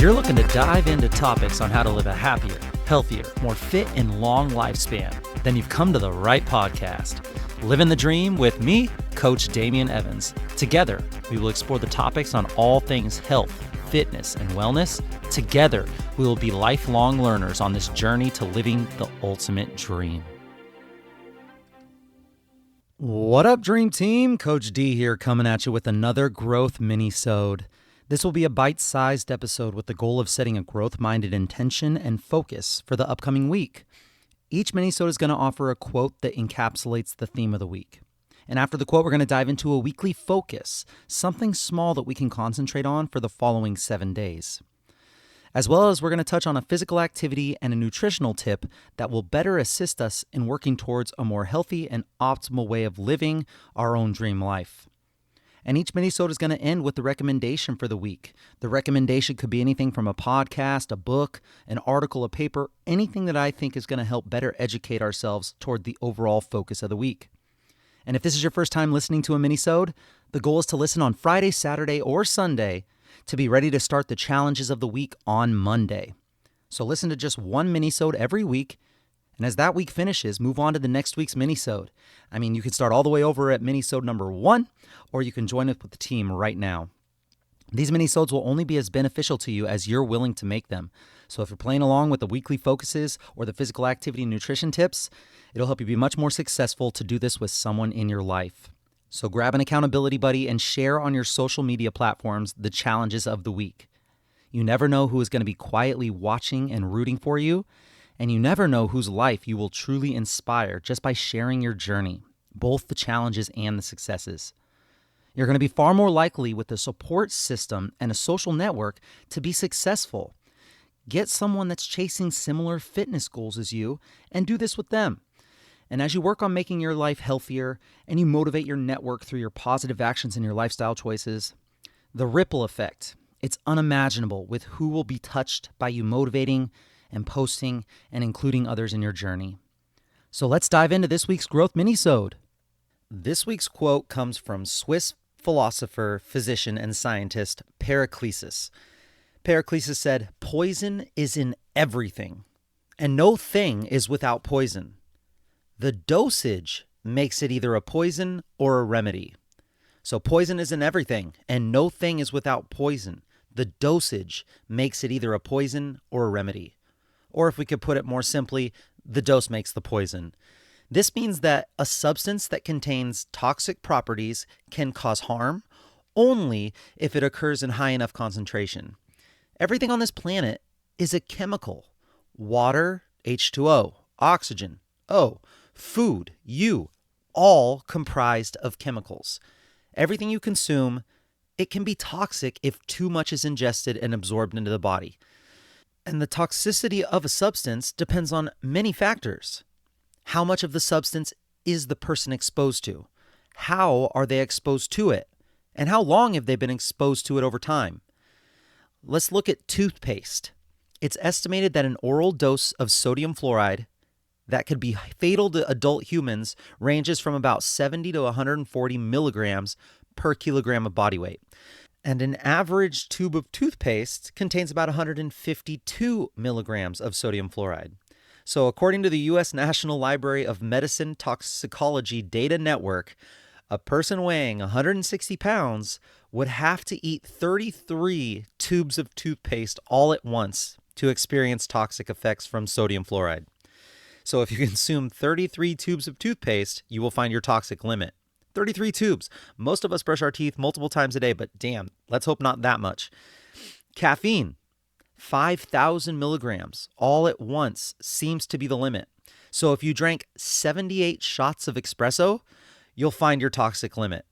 you're looking to dive into topics on how to live a happier, healthier, more fit, and long lifespan, then you've come to the right podcast. Livin the Dream with me, Coach Damian Evans. Together, we will explore the topics on all things health, fitness, and wellness. Together, we will be lifelong learners on this journey to living the ultimate dream. What up, Dream Team? Coach D here, coming at you with another growth MINIsode. This will be a bite-sized episode with the goal of setting a growth-minded intention and focus for the upcoming week. Each MINIsode is going to offer a quote that encapsulates the theme of the week. And after the quote, we're going to dive into a weekly focus, something small that we can concentrate on for the following 7 days. As well as we're going to touch on a physical activity and a nutritional tip that will better assist us in working towards a more healthy and optimal way of living our own dream life. And each MINIsode is going to end with the recommendation for the week. The recommendation could be anything from a podcast, a book, an article, a paper, anything that I think is going to help better educate ourselves toward the overall focus of the week. And if this is your first time listening to a MINIsode, the goal is to listen on Friday, Saturday, or Sunday to be ready to start the challenges of the week on Monday. So listen to just one MINIsode every week, and as that week finishes, move on to the next week's MINIsode. I mean, you can start all the way over at MINIsode number 1, or you can join up with the team right now. These MINIsodes will only be as beneficial to you as you're willing to make them. So if you're playing along with the weekly focuses or the physical activity and nutrition tips, it'll help you be much more successful to do this with someone in your life. So grab an accountability buddy and share on your social media platforms the challenges of the week. You never know who is going to be quietly watching and rooting for you, and you never know whose life you will truly inspire just by sharing your journey, both the challenges and the successes. You're going to be far more likely with a support system and a social network to be successful. Get someone that's chasing similar fitness goals as you and do this with them. And as you work on making your life healthier and you motivate your network through your positive actions and your lifestyle choices, the ripple effect, it's unimaginable with who will be touched by you motivating and posting and including others in your journey. So let's dive into this week's Growth MINIsode. This week's quote comes from Swiss philosopher, physician, and scientist Paracelsus. Paracelsus said, "Poison is in everything, and no thing is without poison. The dosage makes it either a poison or a remedy." So poison is in everything, and no thing is without poison. The dosage makes it either a poison or a remedy. Or if we could put it more simply, the dose makes the poison. This means that a substance that contains toxic properties can cause harm only if it occurs in high enough concentration. Everything on this planet is a chemical. Water, H2O, oxygen, O, food, you, all comprised of chemicals. Everything you consume, it can be toxic if too much is ingested and absorbed into the body. And the toxicity of a substance depends on many factors. How much of the substance is the person exposed to? How are they exposed to it? And how long have they been exposed to it over time? Let's look at toothpaste. It's estimated that an oral dose of sodium fluoride that could be fatal to adult humans ranges from about 70 to 140 milligrams per kilogram of body weight. And an average tube of toothpaste contains about 152 milligrams of sodium fluoride. So according to the U.S. National Library of Medicine Toxicology Data Network, a person weighing 160 pounds would have to eat 33 tubes of toothpaste all at once to experience toxic effects from sodium fluoride. So if you consume 33 tubes of toothpaste, you will find your toxic limit. 33 tubes. Most of us brush our teeth multiple times a day, but damn, let's hope not that much. Caffeine, 5,000 milligrams all at once seems to be the limit. So if you drank 78 shots of espresso, you'll find your toxic limit.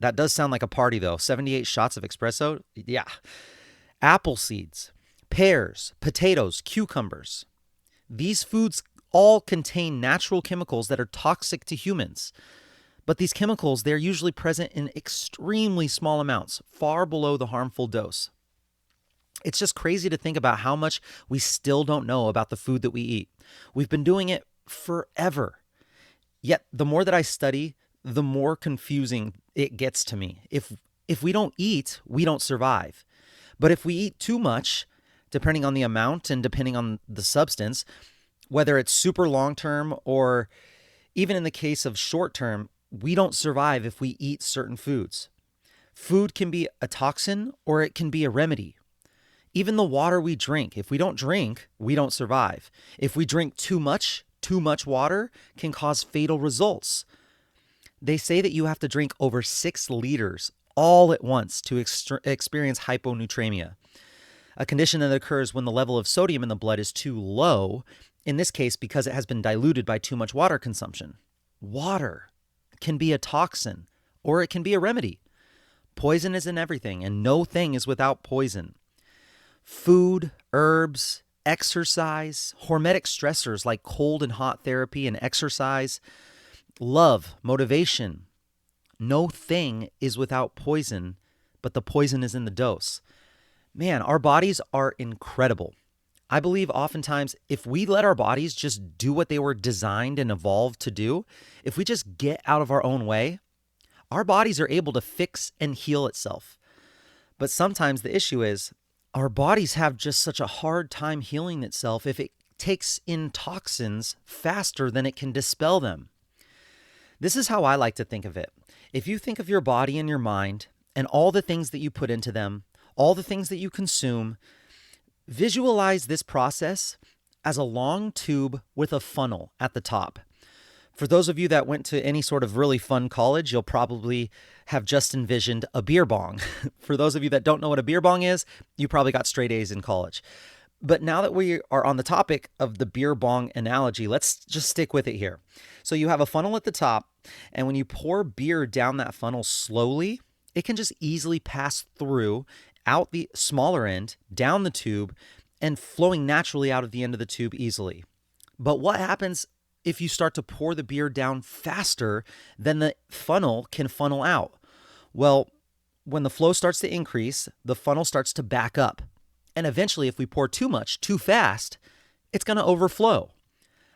That does sound like a party though. 78 shots of espresso? Yeah. Apple seeds, pears, potatoes, cucumbers. These foods all contain natural chemicals that are toxic to humans. But these chemicals, they're usually present in extremely small amounts, far below the harmful dose. It's just crazy to think about how much we still don't know about the food that we eat. We've been doing it forever. Yet the more that I study, the more confusing it gets to me. If we don't eat, we don't survive. But if we eat too much, depending on the amount and depending on the substance, whether it's super long term or even in the case of short term, we don't survive if we eat certain foods. Food can be a toxin or it can be a remedy. Even the water we drink, if we don't drink, we don't survive. If we drink too much water can cause fatal results. They say that you have to drink over 6 liters all at once to experience hyponatremia, a condition that occurs when the level of sodium in the blood is too low, in this case because it has been diluted by too much water consumption. Water can be a toxin or it can be a remedy. Poison is in everything, and no thing is without poison. Food, herbs, exercise, hormetic stressors like cold and hot therapy and exercise, love, motivation. No thing is without poison, but the poison is in the dose. Man, our bodies are incredible. I believe oftentimes if we let our bodies just do what they were designed and evolved to do, if we just get out of our own way, our bodies are able to fix and heal itself. But sometimes the issue is our bodies have just such a hard time healing itself if it takes in toxins faster than it can dispel them. This is how I like to think of it. If you think of your body and your mind and all the things that you put into them, all the things that you consume, visualize this process as a long tube with a funnel at the top. For those of you that went to any sort of really fun college, you'll probably have just envisioned a beer bong. For those of you that don't know what a beer bong is, you probably got straight A's in college. But now that we are on the topic of the beer bong analogy, let's just stick with it here. So you have a funnel at the top, and when you pour beer down that funnel slowly, it can just easily pass through out the smaller end, down the tube, and flowing naturally out of the end of the tube easily. But what happens if you start to pour the beer down faster than the funnel can funnel out? Well, when the flow starts to increase, the funnel starts to back up. And eventually, if we pour too much, too fast, it's going to overflow.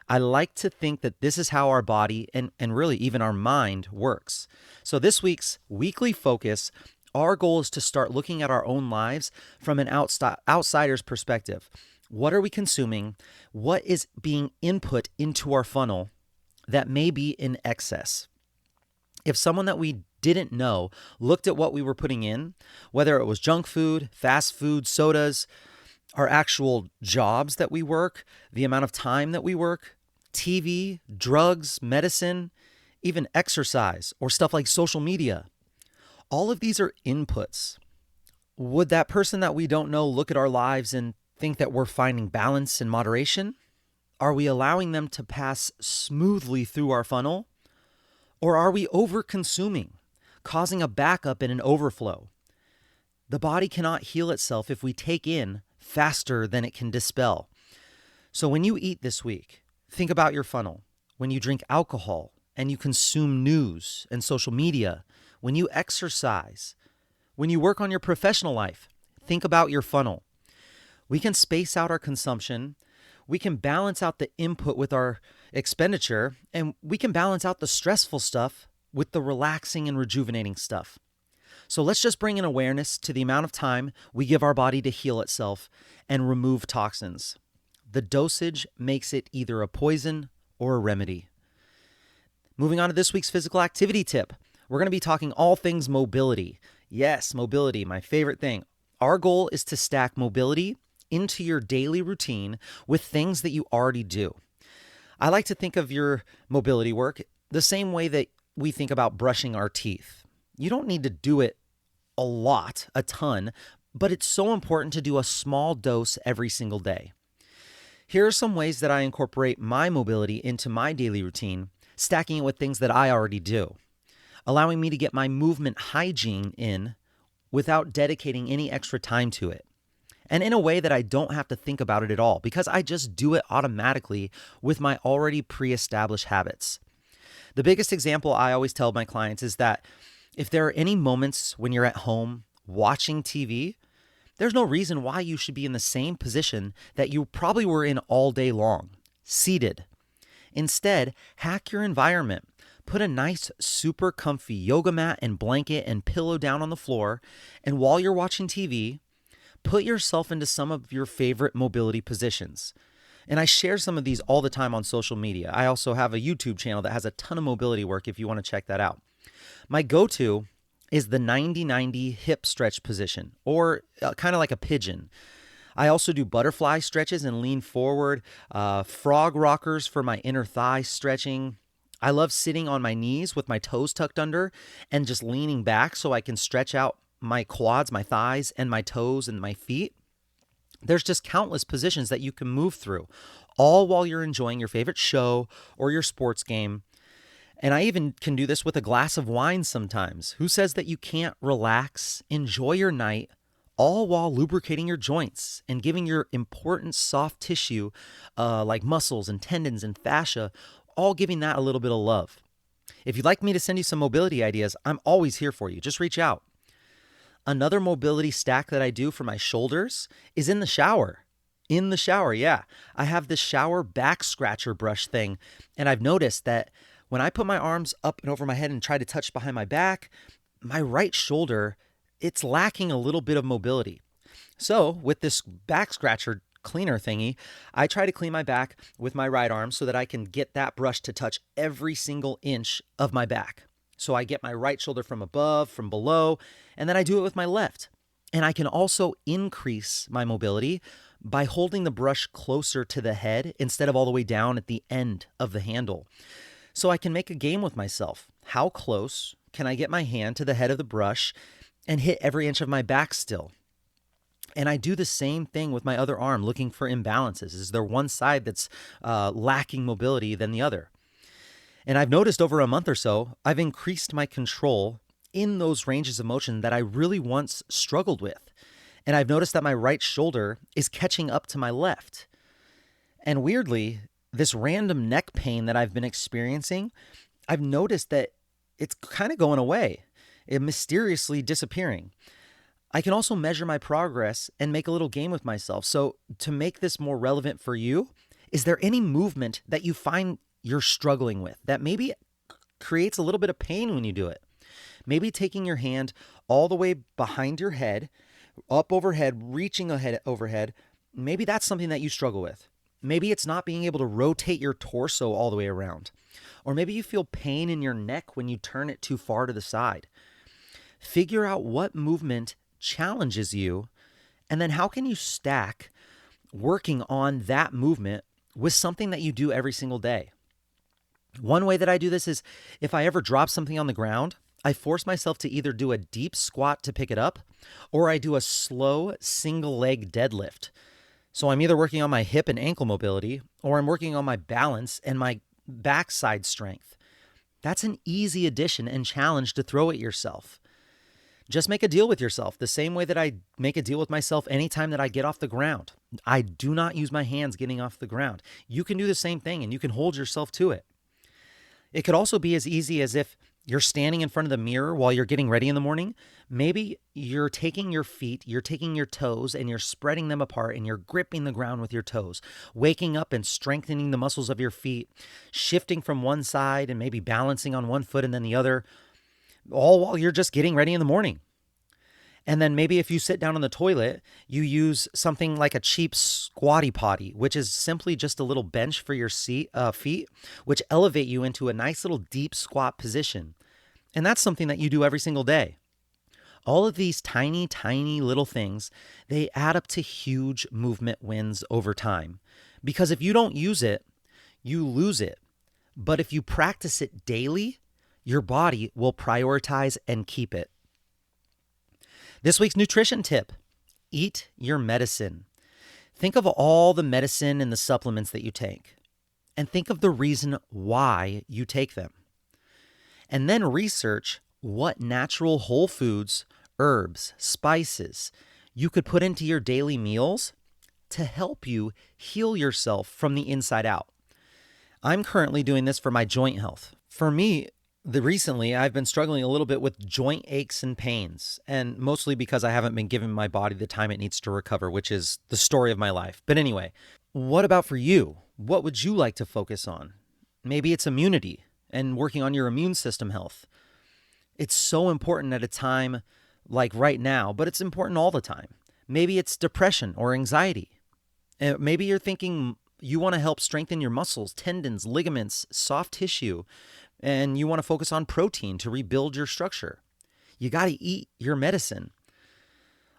I like to think that this is how our body and really even our mind works. So this week's weekly focus, our goal is to start looking at our own lives from an outsider's perspective. What are we consuming? What is being input into our funnel that may be in excess? If someone that we didn't know looked at what we were putting in, whether it was junk food, fast food, sodas, our actual jobs that we work, the amount of time that we work, TV, drugs, medicine, even exercise, or stuff like social media, all of these are inputs. Would that person that we don't know look at our lives and think that we're finding balance and moderation? Are we allowing them to pass smoothly through our funnel? Or are we over-consuming, causing a backup and an overflow? The body cannot heal itself if we take in faster than it can dispel. So when you eat this week, think about your funnel. When you drink alcohol and you consume news and social media, when you exercise, when you work on your professional life, think about your funnel. We can space out our consumption. We can balance out the input with our expenditure, and we can balance out the stressful stuff with the relaxing and rejuvenating stuff. So let's just bring an awareness to the amount of time we give our body to heal itself and remove toxins. The dosage makes it either a poison or a remedy. Moving on to this week's physical activity tip. We're going to be talking all things mobility. Yes, mobility, my favorite thing. Our goal is to stack mobility into your daily routine with things that you already do. I like to think of your mobility work the same way that we think about brushing our teeth. You don't need to do it a lot, a ton, but it's so important to do a small dose every single day. Here are some ways that I incorporate my mobility into my daily routine, stacking it with things that I already do, allowing me to get my movement hygiene in without dedicating any extra time to it. And in a way that I don't have to think about it at all because I just do it automatically with my already pre-established habits. The biggest example I always tell my clients is that if there are any moments when you're at home watching TV, there's no reason why you should be in the same position that you probably were in all day long, seated. Instead, hack your environment. Put a nice, super comfy yoga mat and blanket and pillow down on the floor, and while you're watching TV, Put yourself into some of your favorite mobility positions. And I share some of these all the time on social media. I also have a YouTube channel that has a ton of mobility work if you want to check that out. My go-to is the 90-90 hip stretch position, or kind of like a pigeon. I also do butterfly stretches and lean forward, frog rockers for my inner thigh stretching. I love sitting on my knees with my toes tucked under and just leaning back so I can stretch out my quads, my thighs, and my toes and my feet. There's just countless positions that you can move through, all while you're enjoying your favorite show or your sports game. And I even can do this with a glass of wine sometimes. Who says that you can't relax, enjoy your night, all while lubricating your joints and giving your important soft tissue like muscles and tendons and fascia, all giving that a little bit of love. If you'd like me to send you some mobility ideas, I'm always here for you. Just reach out. Another mobility stack that I do for my shoulders is in the shower. In the shower, yeah. I have this shower back scratcher brush thing, and I've noticed that when I put my arms up and over my head and try to touch behind my back, my right shoulder, it's lacking a little bit of mobility. So with this back scratcher cleaner thingy, I try to clean my back with my right arm so that I can get that brush to touch every single inch of my back. So I get my right shoulder from above, from below, and then I do it with my left. And I can also increase my mobility by holding the brush closer to the head instead of all the way down at the end of the handle. So I can make a game with myself. How close can I get my hand to the head of the brush and hit every inch of my back still? And I do the same thing with my other arm, looking for imbalances. Is there one side that's lacking mobility than the other? And I've noticed over a month or so, I've increased my control in those ranges of motion that I really once struggled with. And I've noticed that my right shoulder is catching up to my left. And weirdly, this random neck pain that I've been experiencing, I've noticed that it's kind of going away, it mysteriously disappearing. I can also measure my progress and make a little game with myself. So to make this more relevant for you, is there any movement that you find you're struggling with that maybe creates a little bit of pain when you do it? Maybe taking your hand all the way behind your head, up overhead, reaching ahead overhead. Maybe that's something that you struggle with. Maybe it's not being able to rotate your torso all the way around. Or maybe you feel pain in your neck when you turn it too far to the side. Figure out what movement challenges you, and then how can you stack working on that movement with something that you do every single day. One way that I do this is if I ever drop something on the ground, I force myself to either do a deep squat to pick it up, or I do a slow single leg deadlift. So I'm either working on my hip and ankle mobility, or I'm working on my balance and my backside strength. That's an easy addition and challenge to throw at yourself. Just make a deal with yourself the same way that I make a deal with myself anytime that I get off the ground. I do not use my hands getting off the ground. You can do the same thing and you can hold yourself to it. It could also be as easy as if you're standing in front of the mirror while you're getting ready in the morning. Maybe you're taking your feet, you're taking your toes, and you're spreading them apart and you're gripping the ground with your toes, waking up and strengthening the muscles of your feet, shifting from one side and maybe balancing on one foot and then the other, all while you're just getting ready in the morning. And then maybe if you sit down on the toilet, you use something like a cheap squatty potty, which is simply just a little bench for your feet, which elevate you into a nice little deep squat position. And that's something that you do every single day. All of these tiny, tiny little things, they add up to huge movement wins over time. Because if you don't use it, you lose it. But if you practice it daily, your body will prioritize and keep it. This week's nutrition tip: eat your medicine. Think of all the medicine and the supplements that you take, and think of the reason why you take them. And then research what natural whole foods, herbs, spices you could put into your daily meals to help you heal yourself from the inside out. I'm currently doing this for my joint health. For me, recently, I've been struggling a little bit with joint aches and pains, and mostly because I haven't been giving my body the time it needs to recover, which is the story of my life. But anyway, what about for you? What would you like to focus on? Maybe it's immunity and working on your immune system health. It's so important at a time like right now, but it's important all the time. Maybe it's depression or anxiety. Maybe you're thinking you want to help strengthen your muscles, tendons, ligaments, soft tissue, and you want to focus on protein to rebuild your structure. You got to eat your medicine.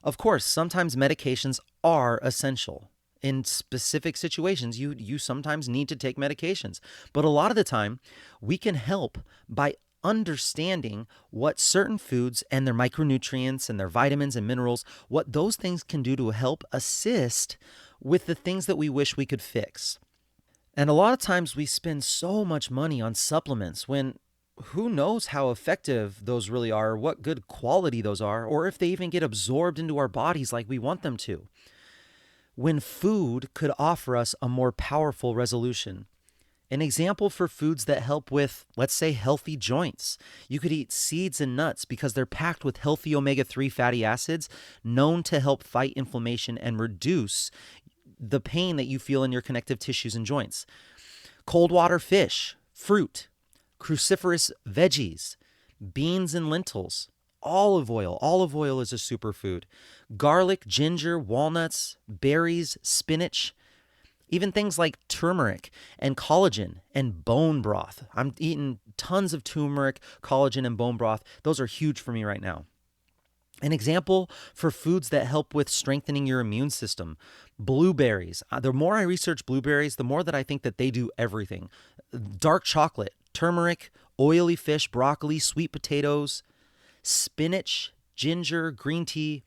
Of course, sometimes medications are essential. In specific situations, you sometimes need to take medications. But a lot of the time, we can help by understanding what certain foods and their micronutrients and their vitamins and minerals, what those things can do to help assist with the things that we wish we could fix. And a lot of times we spend so much money on supplements when who knows how effective those really are, or what good quality those are, or if they even get absorbed into our bodies like we want them to. When food could offer us a more powerful resolution. An example for foods that help with, let's say, healthy joints. You could eat seeds and nuts because they're packed with healthy omega-3 fatty acids known to help fight inflammation and reduce the pain that you feel in your connective tissues and joints. Cold water fish, fruit, cruciferous veggies, beans and lentils, olive oil. Olive oil is a superfood. Garlic, ginger, walnuts, berries, spinach, even things like turmeric and collagen and bone broth. I'm eating tons of turmeric, collagen, and bone broth. Those are huge for me right now. An example for foods that help with strengthening your immune system. Blueberries. The more I research blueberries, the more that I think that they do everything. Dark chocolate, turmeric, oily fish, broccoli, sweet potatoes, spinach, ginger, green tea,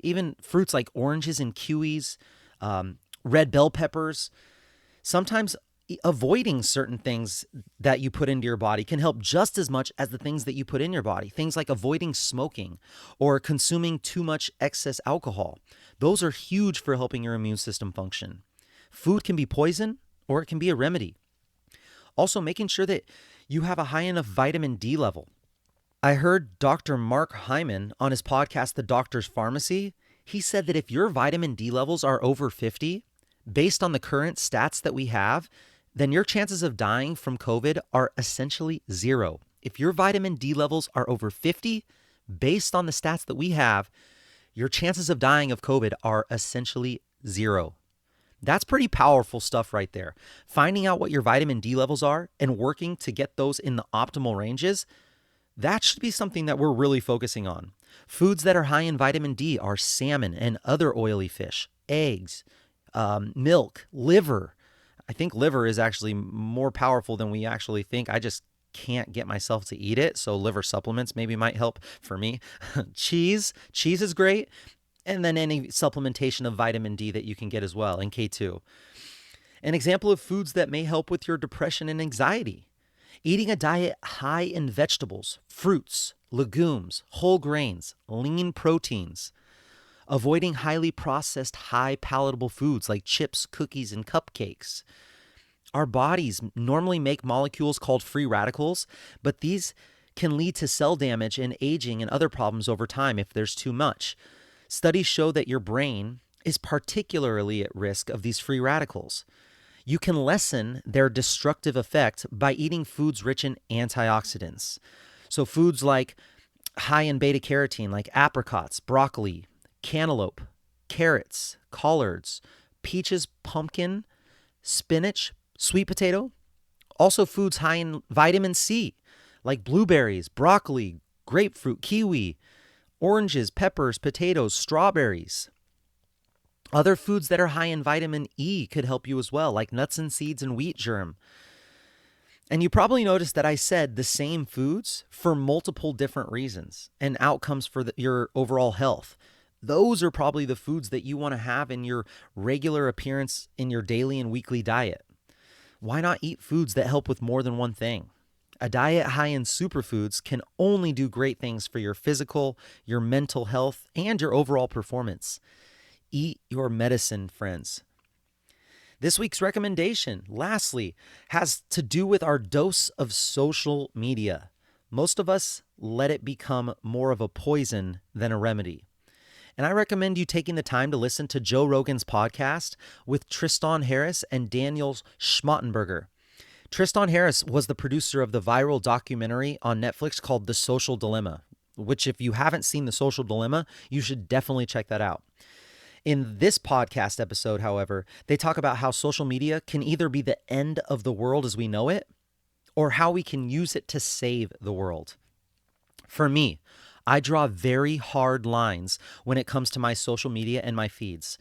even fruits like oranges and kiwis, red bell peppers. Sometimes avoiding certain things that you put into your body can help just as much as the things that you put in your body. Things like avoiding smoking or consuming too much excess alcohol. Those are huge for helping your immune system function. Food can be poison or it can be a remedy. Also, making sure that you have a high enough vitamin D level. I heard Dr. Mark Hyman on his podcast, The Doctor's Pharmacy. He said that if your vitamin D levels are over 50, based on the current stats that we have, then your chances of dying from COVID are essentially zero. If your vitamin D levels are over 50, based on the stats that we have, your chances of dying of COVID are essentially zero. That's pretty powerful stuff right there. Finding out what your vitamin D levels are and working to get those in the optimal ranges, that should be something that we're really focusing on. Foods that are high in vitamin D are salmon and other oily fish, eggs, milk, liver. I think liver is actually more powerful than we actually think. I just can't get myself to eat it, so liver supplements maybe might help for me. Cheese is great. And then any supplementation of vitamin D that you can get as well, and K2. An example of foods that may help with your depression and anxiety. Eating a diet high in vegetables, fruits, legumes, whole grains, lean proteins. Avoiding highly processed, high palatable foods like chips, cookies, and cupcakes. Our bodies normally make molecules called free radicals, but these can lead to cell damage and aging and other problems over time if there's too much. Studies show that your brain is particularly at risk of these free radicals. You can lessen their destructive effect by eating foods rich in antioxidants. So foods like high in beta carotene, like apricots, broccoli, cantaloupe, carrots, collards, peaches, pumpkin, spinach, sweet potato. Also foods high in vitamin C, like blueberries, broccoli, grapefruit, kiwi, oranges, peppers, potatoes, strawberries. Other foods that are high in vitamin E could help you as well, like nuts and seeds and wheat germ. And you probably noticed that I said the same foods for multiple different reasons and outcomes for your overall health. Those are probably the foods that you want to have in your regular appearance in your daily and weekly diet. Why not eat foods that help with more than one thing? A diet high in superfoods can only do great things for your physical, your mental health, and your overall performance. Eat your medicine, friends. This week's recommendation, lastly, has to do with our dose of social media. Most of us let it become more of a poison than a remedy. And I recommend you taking the time to listen to Joe Rogan's podcast with Tristan Harris and Daniel Schmottenberger. Tristan Harris was the producer of the viral documentary on Netflix called The Social Dilemma, which if you haven't seen The Social Dilemma, you should definitely check that out. In this podcast episode, however, they talk about how social media can either be the end of the world as we know it, or how we can use it to save the world. For me, I draw very hard lines when it comes to my social media and my feeds.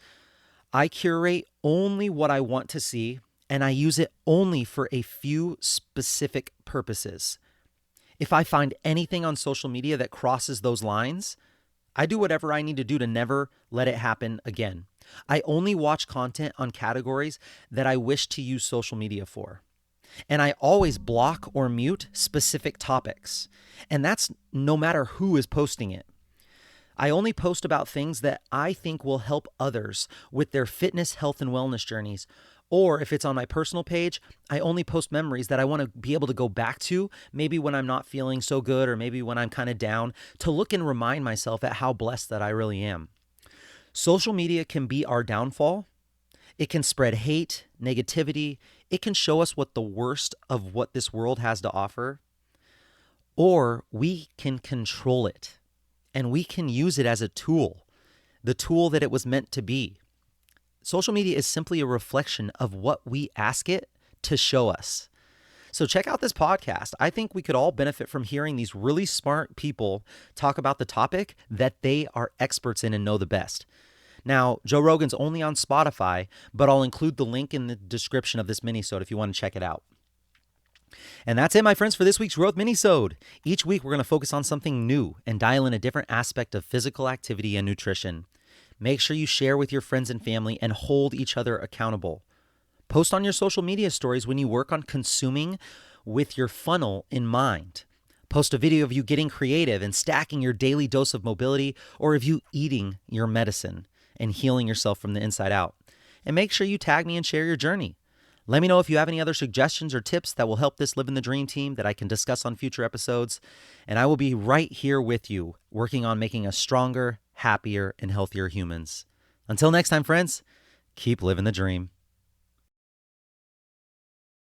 I curate only what I want to see, and I use it only for a few specific purposes. If I find anything on social media that crosses those lines, I do whatever I need to do to never let it happen again. I only watch content on categories that I wish to use social media for. And I always block or mute specific topics. And that's no matter who is posting it. I only post about things that I think will help others with their fitness, health, and wellness journeys. Or if it's on my personal page, I only post memories that I want to be able to go back to, maybe when I'm not feeling so good or maybe when I'm kind of down, to look and remind myself at how blessed that I really am. Social media can be our downfall. It can spread hate, negativity. It can show us what the worst of what this world has to offer. Or we can control it. And we can use it as a tool, the tool that it was meant to be. Social media is simply a reflection of what we ask it to show us. So check out this podcast. I think we could all benefit from hearing these really smart people talk about the topic that they are experts in and know the best. Now, Joe Rogan's only on Spotify, but I'll include the link in the description of this minisode if you want to check it out. And that's it, my friends, for this week's Growth Minisode. Each week, we're going to focus on something new and dial in a different aspect of physical activity and nutrition. Make sure you share with your friends and family and hold each other accountable. Post on your social media stories when you work on consuming with your funnel in mind. Post a video of you getting creative and stacking your daily dose of mobility, or of you eating your medicine and healing yourself from the inside out. And make sure you tag me and share your journey. Let me know if you have any other suggestions or tips that will help this Live in the Dream team that I can discuss on future episodes. And I will be right here with you, working on making us stronger, happier, and healthier humans. Until next time, friends, keep living the dream.